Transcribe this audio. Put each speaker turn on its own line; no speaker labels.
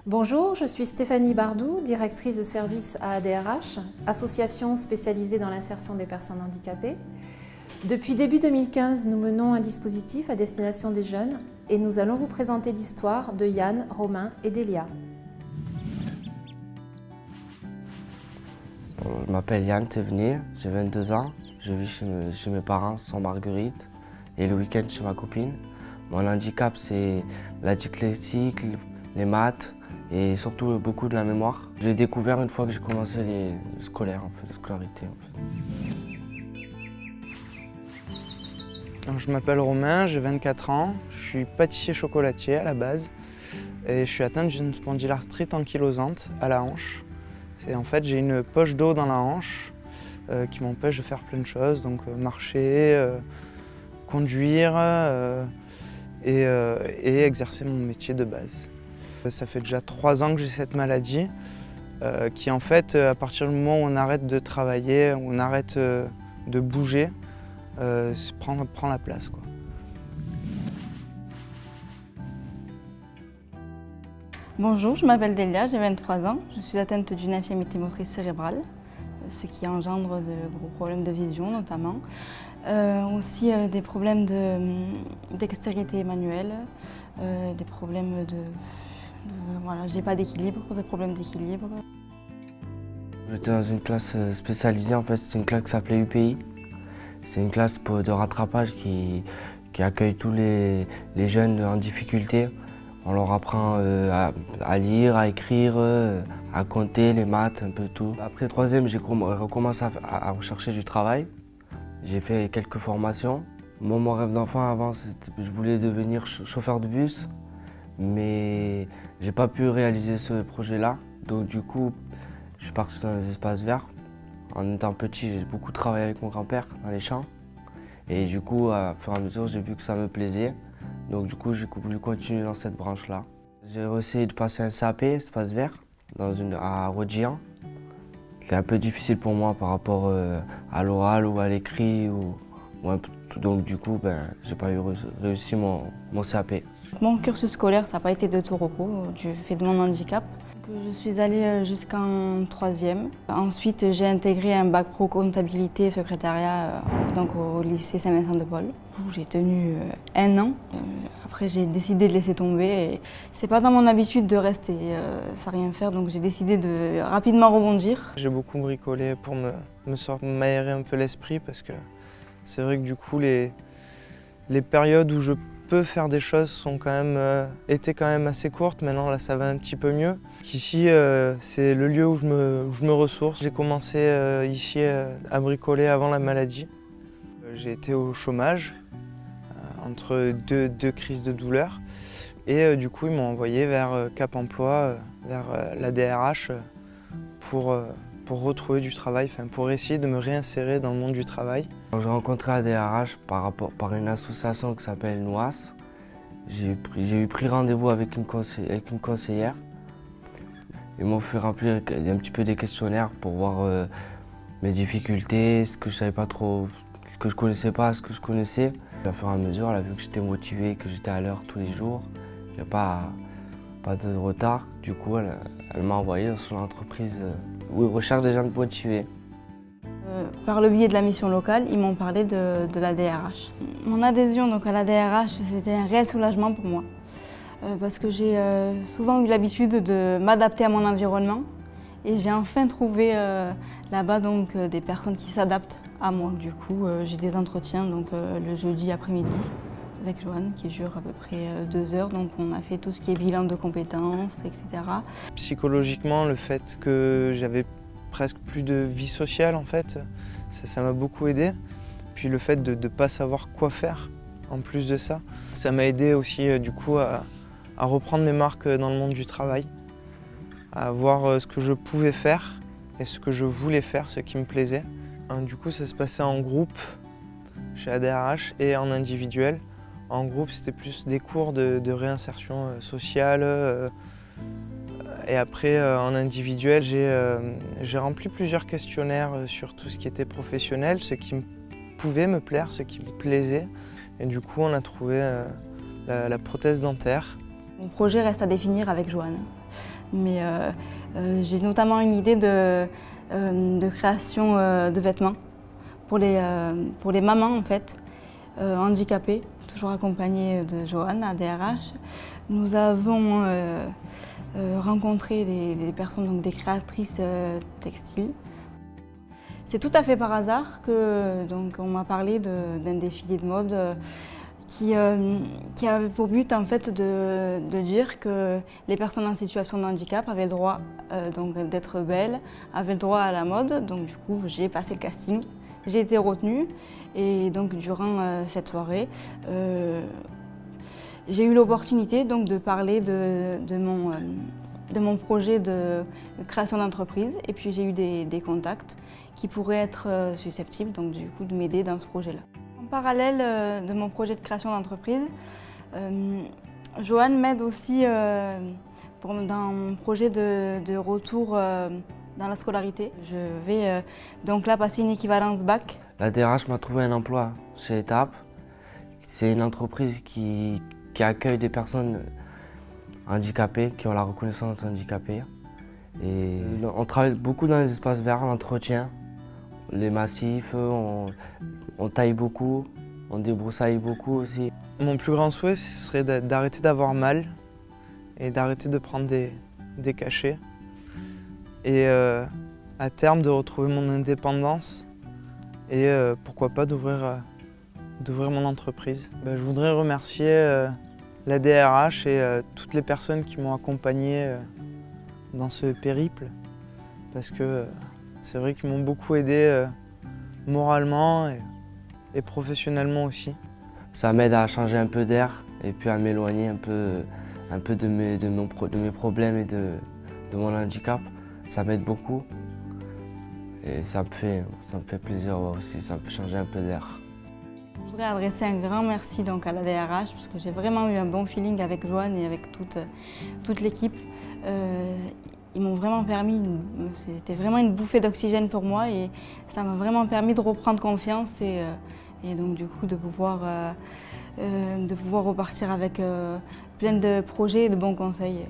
Bonjour, je suis Stéphanie Bardou, directrice de service à ADRH, association spécialisée dans l'insertion des personnes handicapées. Depuis début 2015, nous menons un dispositif à destination des jeunes et nous allons vous présenter l'histoire de Yann, Romain et Delia.
Je m'appelle Yann Thévenier, j'ai 22 ans, je vis chez mes parents, sans Marguerite, et le week-end chez ma copine. Mon handicap, c'est la dyslexie, les maths et surtout beaucoup de la mémoire. Je l'ai découvert une fois que j'ai commencé les scolaires, la scolarité.
Je m'appelle Romain, j'ai 24 ans, je suis pâtissier chocolatier à la base et je suis atteint d'une spondylarthrite ankylosante à la hanche. En fait, j'ai une poche d'eau dans la hanche qui m'empêche de faire plein de choses, donc marcher, conduire et exercer mon métier de base. Ça fait déjà 3 ans que j'ai cette maladie qui en fait, à partir du moment où on arrête de travailler, où on arrête de bouger, prend la place, quoi.
Bonjour, je m'appelle Delia, j'ai 23 ans. Je suis atteinte d'une infirmité motrice cérébrale, ce qui engendre de gros problèmes de vision notamment. Aussi des problèmes dextérité manuelle, des problèmes voilà, j'ai pas d'équilibre, des problèmes d'équilibre.
J'étais dans une classe spécialisée, en fait, c'est une classe qui s'appelait UPI. C'est une classe de rattrapage qui accueille tous les jeunes en difficulté. On leur apprend à lire, à écrire, à compter, les maths, un peu tout. Après troisième, j'ai recommencé à rechercher du travail. J'ai fait quelques formations. Moi, mon rêve d'enfant avant, je voulais devenir chauffeur de bus, mais j'ai pas pu réaliser ce projet-là. Donc du coup, je suis parti dans les espaces verts. En étant petit, j'ai beaucoup travaillé avec mon grand-père dans les champs. Et du coup, à fur et à mesure, j'ai vu que ça me plaisait. Donc du coup, j'ai voulu continuer dans cette branche-là. J'ai essayé de passer un CAP, espace vert, à Rodillan. C'est un peu difficile pour moi par rapport à l'oral ou à l'écrit. Donc du coup, j'ai pas réussi mon CAP.
Mon cursus scolaire, ça n'a pas été de tout repos du fait de mon handicap. Je suis allée jusqu'en 3e. Ensuite, j'ai intégré un bac pro comptabilité et secrétariat donc au lycée Saint-Vincent-de-Paul, où j'ai tenu 1 an. Après, j'ai décidé de laisser tomber. C'est pas dans mon habitude de rester sans rien faire, donc j'ai décidé de rapidement rebondir.
J'ai beaucoup bricolé pour m'aérer un peu l'esprit parce que c'est vrai que du coup, les périodes où je peux faire des choses étaient quand même assez courtes. Maintenant, là, ça va un petit peu mieux. Ici, c'est le lieu où je me ressource. J'ai commencé ici à bricoler avant la maladie. J'ai été au chômage entre deux crises de douleur. Et du coup, ils m'ont envoyé vers Cap Emploi, vers la DRH pour retrouver du travail, pour essayer de me réinsérer dans le monde du travail.
J'ai rencontré la DRH par une association qui s'appelle NOAS. J'ai pris rendez-vous avec une conseillère. Ils m'ont fait remplir un petit peu des questionnaires pour voir mes difficultés, ce que je savais pas trop, ce que je connaissais pas, ce que je connaissais. Et à fur et à mesure, elle a vu que j'étais motivé, que j'étais à l'heure tous les jours, qu'il n'y a pas de retard. Du coup, elle m'a envoyé dans son entreprise où ils recherchent des gens motivés.
Par le biais de la mission locale, ils m'ont parlé de la DRH. Mon adhésion donc, à la DRH, c'était un réel soulagement pour moi. Parce que j'ai souvent eu l'habitude de m'adapter à mon environnement. Et j'ai enfin trouvé là-bas des personnes qui s'adaptent à moi. Du coup, j'ai des entretiens le jeudi après-midi avec Joanne qui dure à peu près 2 heures. Donc on a fait tout ce qui est bilan de compétences, etc.
Psychologiquement, le fait que j'avais presque plus de vie sociale, en fait, ça m'a beaucoup aidé. Puis le fait de ne pas savoir quoi faire en plus de ça, ça m'a aidé aussi du coup à reprendre mes marques dans le monde du travail, à voir ce que je pouvais faire et ce que je voulais faire, ce qui me plaisait. Du coup, ça se passait en groupe chez ADRH et en individuel. En groupe, c'était plus des cours de réinsertion sociale. Et après, en individuel, j'ai rempli plusieurs questionnaires sur tout ce qui était professionnel, ce qui pouvait me plaire, ce qui me plaisait. Et du coup, on a trouvé la prothèse dentaire.
Mon projet reste à définir avec Joanne. Mais j'ai notamment une idée de création de vêtements pour les mamans en fait, handicapées, toujours accompagnées de Joanne à DRH. Nous avons rencontré des personnes, donc des créatrices textiles. C'est tout à fait par hasard que on m'a parlé d'un défilé de mode qui avait pour but en fait de dire que les personnes en situation de handicap avaient le droit d'être belles, avaient le droit à la mode. Donc du coup j'ai passé le casting, j'ai été retenue et donc durant cette soirée j'ai eu l'opportunité donc de parler de mon projet de création d'entreprise et puis j'ai eu des contacts qui pourraient être susceptibles donc du coup de m'aider dans ce projet-là. En parallèle de mon projet de création d'entreprise, Joanne m'aide aussi dans mon projet de retour dans la scolarité. Je vais donc là passer une équivalence bac.
La DRH m'a trouvé un emploi chez Étape. C'est une entreprise qui accueille des personnes handicapées, qui ont la reconnaissance handicapée. Et on travaille beaucoup dans les espaces verts, l'entretien, les massifs, on taille beaucoup, on débroussaille beaucoup aussi.
Mon plus grand souhait, ce serait d'arrêter d'avoir mal et d'arrêter de prendre des cachets. Et à terme, de retrouver mon indépendance et pourquoi pas d'ouvrir mon entreprise. Je voudrais remercier la DRH et toutes les personnes qui m'ont accompagné dans ce périple parce que c'est vrai qu'ils m'ont beaucoup aidé moralement et professionnellement aussi.
Ça m'aide à changer un peu d'air et puis à m'éloigner un peu de mes problèmes et de mon handicap. Ça m'aide beaucoup et ça me fait plaisir aussi, ça me fait changer un peu d'air.
Je voudrais adresser un grand merci donc à la DRH parce que j'ai vraiment eu un bon feeling avec Joanne et avec toute l'équipe. Ils m'ont vraiment permis, c'était vraiment une bouffée d'oxygène pour moi et ça m'a vraiment permis de reprendre confiance et donc du coup de pouvoir repartir avec plein de projets et de bons conseils.